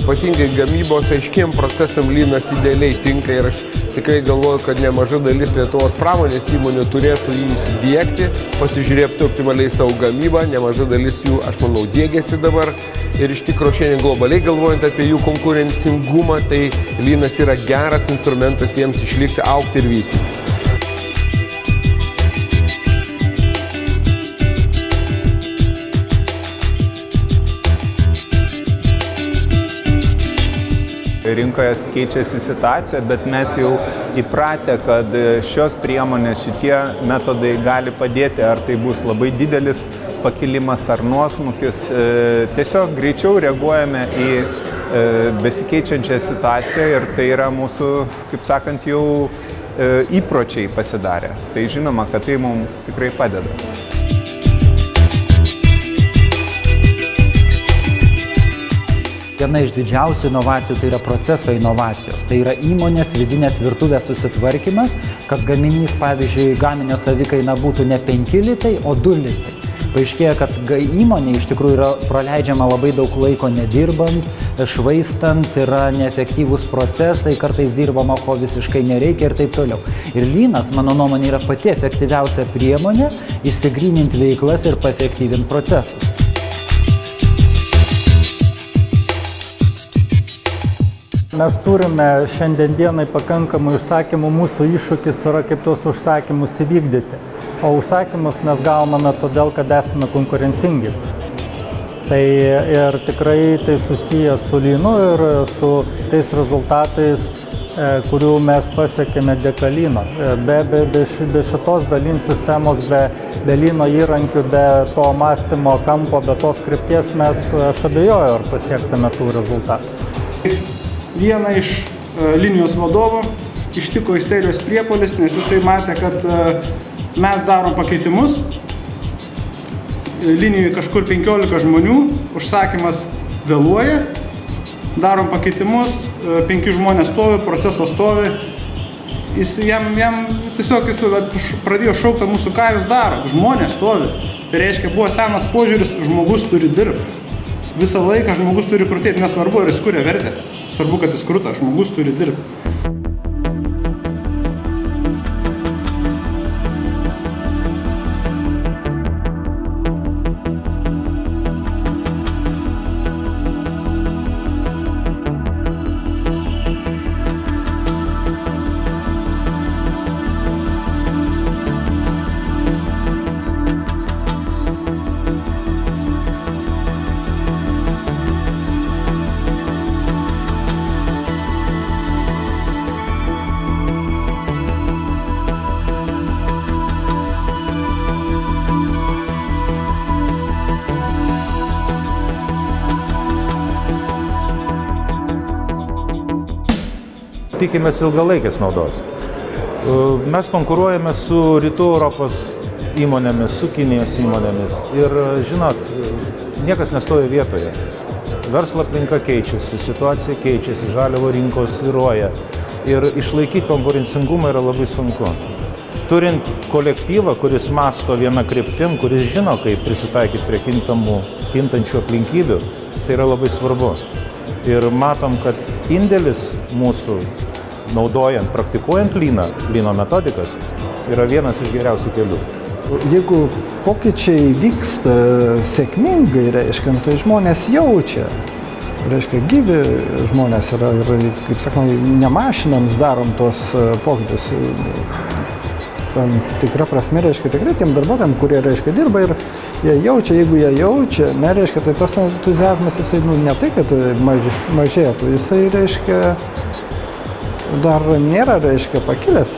ypatingai gamybos aiškiem procesam lynas idealiai tinka ir aš tikrai galvoju, kad nemaža dalis Lietuvos pramonės įmonių turėtų jį įsidiegti, pasižiūrėti optimaliai savo gamybą, nemaža dalis jų, aš manau, diegiasi dabar ir iš tikrųjų šiandien globaliai galvojant apie jų konkurencingumą, tai lynas yra geras instrumentas jiems išlikti, augti ir vystytis. Rinkoje keičiasi situacija, bet mes jau įpratę, kad šios priemonės, šitie metodai gali padėti, ar tai bus labai didelis pakilimas ar nuosmukis. Tiesiog greičiau reaguojame į besikeičiančią situaciją ir tai yra mūsų, kaip sakant, jau įpročiai pasidarė. Tai žinoma, kad tai mums tikrai padeda. Viena iš didžiausių inovacijų tai yra proceso inovacijos. Tai yra įmonės vidinės virtuvės susitvarkymas, kad gaminys, pavyzdžiui, gaminio savikaina būtų ne 5 litai, o 2 litai. Paaiškėja, kad įmonė iš tikrųjų yra praleidžiama labai daug laiko nedirbant, švaistant, yra neefektyvūs procesai, kartais dirbama, ko visiškai nereikia ir taip toliau. Ir lynas, mano nuomonė, yra pati efektyviausia priemonė išsigryninti veiklas ir paefektyvinti procesus. Mes turime šiandien dienai pakankamai užsakymų, mūsų iššūkis yra kaip tuos užsakymus įvykdyti. O užsakymus mes gauname todėl, kad esame konkurencingi. Tai ir tikrai tai susiję su lynu ir su tais rezultatais, kurių mes pasiekėme dėka lyno. Be šitos lyn sistemos, be lyno įrankių, be to mąstymo kampo, be tos krypties mes, aš abejoju, ar pasiektume tų rezultatų. Vieną iš linijos vadovų ištiko isterijos priepuolis, nes jisai matė, kad mes darom pakeitimus, linijoje kažkur 15 žmonių, užsakymas vėluoja, darom pakeitimus, 5 žmonės stovi, procesas stovi, jam tiesiog jis pradėjo šaukti mūsų, ką jūs darot, žmonės stovi. Tai reiškia, buvo senas požiūris, žmogus turi dirbti. Visą laiką žmogus turi krutėti, nesvarbu, ar jis kuria vertę. Svarbu, kad jis kruta, žmogus turi dirbti. Tikimės ilgalaikės naudos. Mes konkuruojame su Rytų Europos įmonėmis, su Kinijos įmonėmis ir, žinot, niekas nestoja vietoje. Verslo aplinka keičiasi, situacija keičiasi, žaliavų rinkos svyruoja ir išlaikyti konkurencingumą yra labai sunku. Turint kolektyvą, kuris mąsto viena kryptim, kuris žino, kaip prisitaikyti prie kintančių aplinkybių, tai yra labai svarbu. Ir matom, kad indėlis mūsų naudojant, praktikuojant lyno metodikas, yra vienas iš geriausių kelių. Jeigu pokyčiai vyksta sėkmingai, reiškia, tai žmonės jaučia. Reiškia, gyvi žmonės yra ir, kaip sakoma, ne mašinams darom tos pokyčius. Tam tikra prasme, reiškia, tikrai tiem darbuotojams, kurie, reiškia, dirba ir jie jaučia, jeigu jie jaučia, nereiškia, tai tas entuziazmas, jisai, ne tai, kad mažėtų, jisai, reiškia, dar nėra, reiškia, pakilęs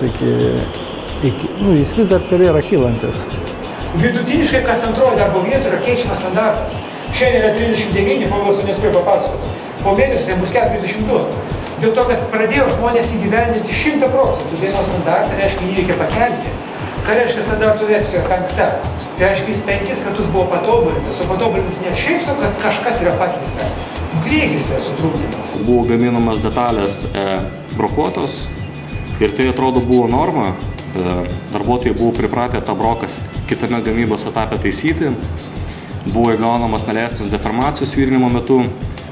jis vis dar tebėra kylantis. Vidutiniškai kas antroji darbo vieta yra keičiamas standartas. Šiandien yra 39, Povilas nespėjo papasakoti. Po mėnesio tai bus 42. Dėl to, kad pradėjo žmonės įgyvendinti 100% dienos standartą, reiškia, jį reikia pakelti. Ką reiškia standartų versija 5? Tai reiškia, jis 5 kartus buvo patobulintas, o patobulintas ne šiaip sau, kad kažkas yra pakeista. Greitis yra sutrūkdymas. Buvo gaminamas detalės brokuotos ir tai atrodo buvo norma. Darbuotojai buvo pripratę tą brokas kitame gamybos etape taisyti. Buvo įgaunamas neleistos deformacijos virinimo metu.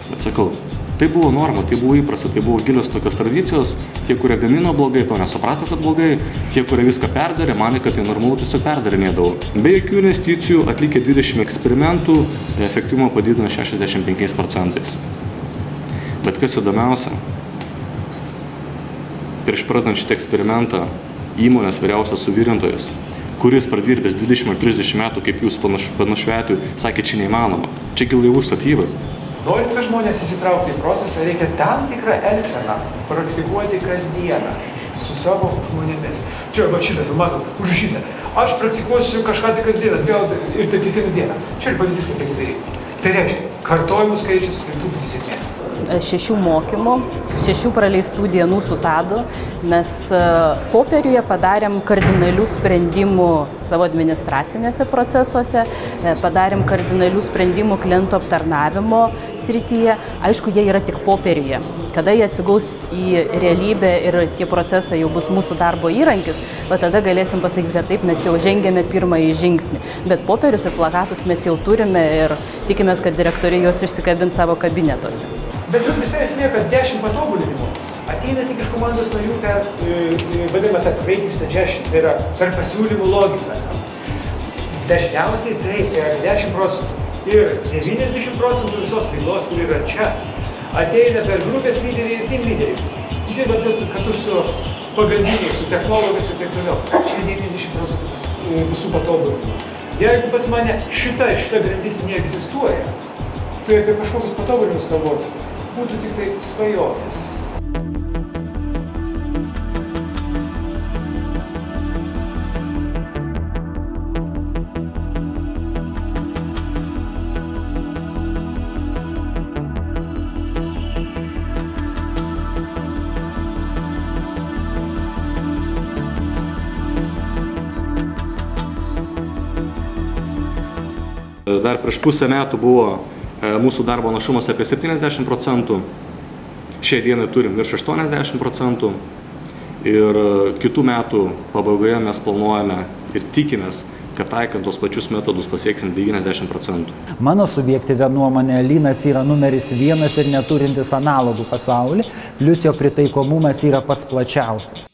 Bet sakau, Tai buvo norma, tai buvo įprasta, tai buvo gilios tokios tradicijos. Tie, kurie gamino blogai, to nesuprato, kad blogai. Tie, kurie viską perdarė, manė, kad tai normalu, tiesiog perdarinėdavo. Be jokių investicijų atlikę 20 eksperimentų, efektyvumą padidino 65%. Bet kas įdomiausia, prieš pradant šitą eksperimentą įmonės vyriausias suvirintojas, kuris pradirbęs 20 ar 30 metų, kaip jūs panašiu atveju, sakė, čia neįmanoma. Čiagi laivų statyba. Norint, kad žmonės įsitrauktų į procesą, reikia tam tikrą elgseną praktikuoti kasdieną su savo žmonėmis. Čia va šitas, matau, užrašyta. Aš praktikuosiu kažką tai kasdieną, ir taip kiekvieną dieną. Čia ir pavyzdys, kaip reikia daryti. Tai reiškia, kartojimų skaičius ir truputį sėkmės. 6 mokymų, 6 praleistų dienų su Tadu mes popieriuje padarėm kardinalių sprendimų savo administraciniuose procesuose, padarėm kardinalių sprendimų klientų aptarnavimo srityje. Aišku, jie yra tik popieriuje. Kada jie atsigaus į realybę ir tie procesai jau bus mūsų darbo įrankis, o tada galėsim pasakyti, kad taip, mes jau žengėme pirmąjį žingsnį. Bet popierius ir plakatus mes jau turime ir tikimės, kad direktoriai juos išsikabins savo kabinetuose. Bet visai esmė, kad 10 patobulinimų ateina tik iš komandos narių per, vadinamą, creative suggestion, tai yra per pasiūlymų logiką. Dažniausiai taip, tai yra 10%. Ir 90% visos veiklos, kur yra čia, ateina per grupės lyderiai ir team lyderiai. Dirbant kartu su pagalbiniais, su technologais ir taip toliau. Čia 90% visų patobulinimų. Jeigu pas mane šita grandis neegzistuoja, tai apie kažkokius patobulinimus galvoti būtų tik tai svajonės. Dar prieš pusę metų buvo mūsų darbo našumas apie 70%, šiai dienai turim virš 80% ir kitų metų pabaigoje mes planuojame ir tikimės, kad taikant tos pačius metodus pasieksim 90%. Mano subjektyvia nuomonė, lynas yra numeris 1 ir neturintis analogų pasaulyje, plius jo pritaikomumas yra pats plačiausias.